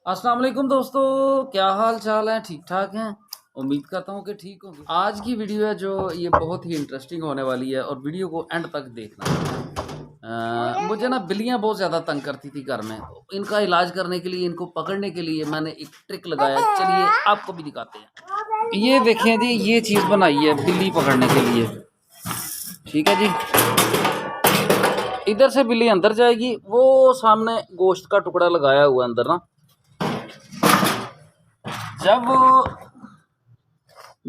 अस्सलाम वालेकुम दोस्तों, क्या हाल चाल है? ठीक ठाक हैं? उम्मीद करता हूँ कि ठीक होंगे। आज की वीडियो है जो ये बहुत ही इंटरेस्टिंग होने वाली है और वीडियो को एंड तक देखना। मुझे ना बिल्लियाँ बहुत ज़्यादा तंग करती थी घर में, तो इनका इलाज करने के लिए, इनको पकड़ने के लिए मैंने एक ट्रिक लगाया। चलिए आपको भी दिखाते हैं। ये देखें जी, ये चीज़ बनाई है बिल्ली पकड़ने के लिए। ठीक है जी, इधर से बिल्ली अंदर जाएगी, वो सामने गोश्त का टुकड़ा लगाया हुआ है अंदर ना। जब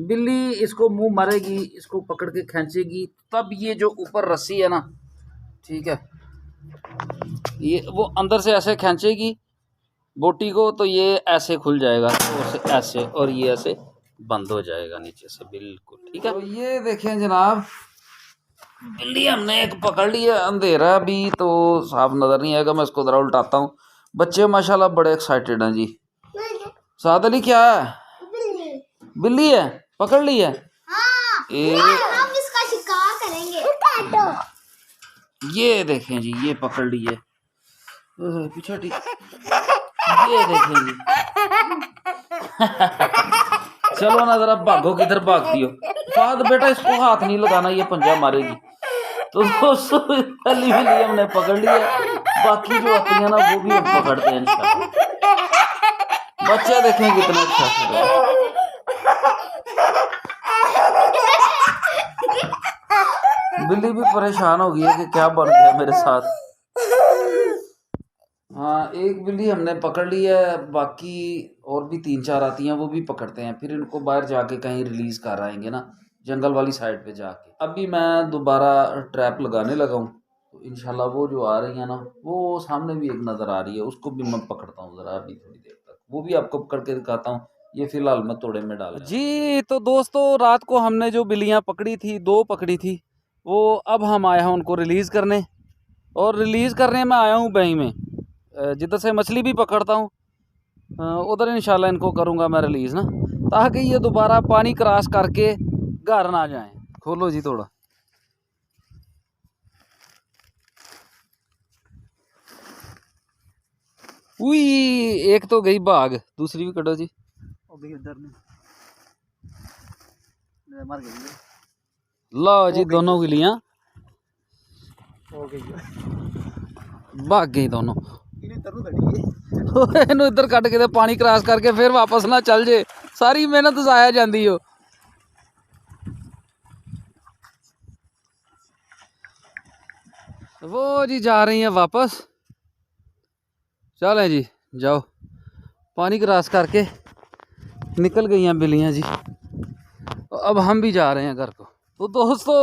बिल्ली इसको मुंह मारेगी, इसको पकड़ के खींचेगी, तब ये जो ऊपर रस्सी है ना, ठीक है, ये वो अंदर से ऐसे खींचेगी बोटी को, तो ये ऐसे खुल जाएगा, तो ऐसे, और ये ऐसे बंद हो जाएगा नीचे से बिल्कुल। ठीक है, तो ये देखें जनाब, बिल्ली हमने एक पकड़ ली है। अंधेरा भी तो साफ नज़र नहीं आएगा, मैं इसको ज़रा उल्टाता हूँ। बच्चे माशाल्लाह बड़े एक्साइटेड हैं जी। साद अली क्या है? बिल्ली है, पकड़ ली है। हाँ, हम इसका शिकार करेंगे। ये देखें जी, ये पकड़ ली है पीछे। ये देखें जी। चलो ना जरा भागो, किधर भागती हो? फाद बेटा इसको हाथ नहीं लगाना, ये पंजा मारेगी। तो दोस्तों पहली बिल्ली हमने पकड़ ली है, बाकी जो आती है ना वो भी हम पकड़ते हैं इंशाल्लाह। बच्चे देखें कितने अच्छा। बिल्ली भी परेशान हो गई है कि क्या बन गया मेरे साथ। हाँ, एक बिल्ली हमने पकड़ ली है, बाकी और भी 3-4 आती हैं, वो भी पकड़ते हैं, फिर इनको बाहर जाके कहीं रिलीज कर आएंगे ना, जंगल वाली साइड पे जाके। अभी मैं दोबारा ट्रैप लगाने लगा हूँ, तो इंशाल्लाह वो जो आ रही है ना, वो सामने भी एक नज़र आ रही है, उसको भी मैं पकड़ता हूँ ज़रा अभी थोड़ी देर तक, वो भी आपको पकड़ के दिखाता हूँ। ये फिलहाल मैं तोड़े में डाल जी। तो दोस्तों रात को हमने जो बिल्लियाँ पकड़ी थी, 2 पकड़ी थी, वो अब हम आए हैं उनको रिलीज़ करने, और रिलीज़ करने में आया हूँ बही में, जिधर से मछली भी पकड़ता हूँ, उधर इंशाल्लाह इनको करूँगा मैं रिलीज़ ना, ताकि ये दोबारा पानी क्रॉस करके घर ना जाएं। खोलो जी थोड़ा। उई, एक तो गई भाग, दूसरी भी कटो जी। मर गई। लो जी, दोनों गिलियां भाग गई दोनों। ਇਹਨੂੰ ਇੱਧਰ ਕੱਢ ਕੇ ਤੇ ਪਾਣੀ ਕ੍ਰਾਸ ਕਰਕੇ ਫਿਰ ਵਾਪਸ ਨਾ ਚੱਲ ਜੇ, ਸਾਰੀ ਮਿਹਨਤ ਜ਼ਾਇਆ ਜਾਂਦੀ ਓ। वो जी जा रही हैं वापस। चलें जी, जाओ, पानी क्रॉस करके निकल गई हैं बिल्लियाँ जी। अब हम भी जा रहे हैं घर को। तो दोस्तों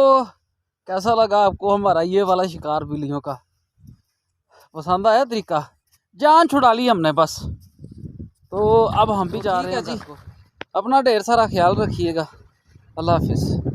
कैसा लगा आपको हमारा ये वाला शिकार बिल्लियों का? पसंद आया तरीका? जान छुड़ा ली हमने बस। तो अब हम भी जा रहे हैं जी। अपना ढेर सारा ख्याल रखिएगा। अल्लाह हाफिज़।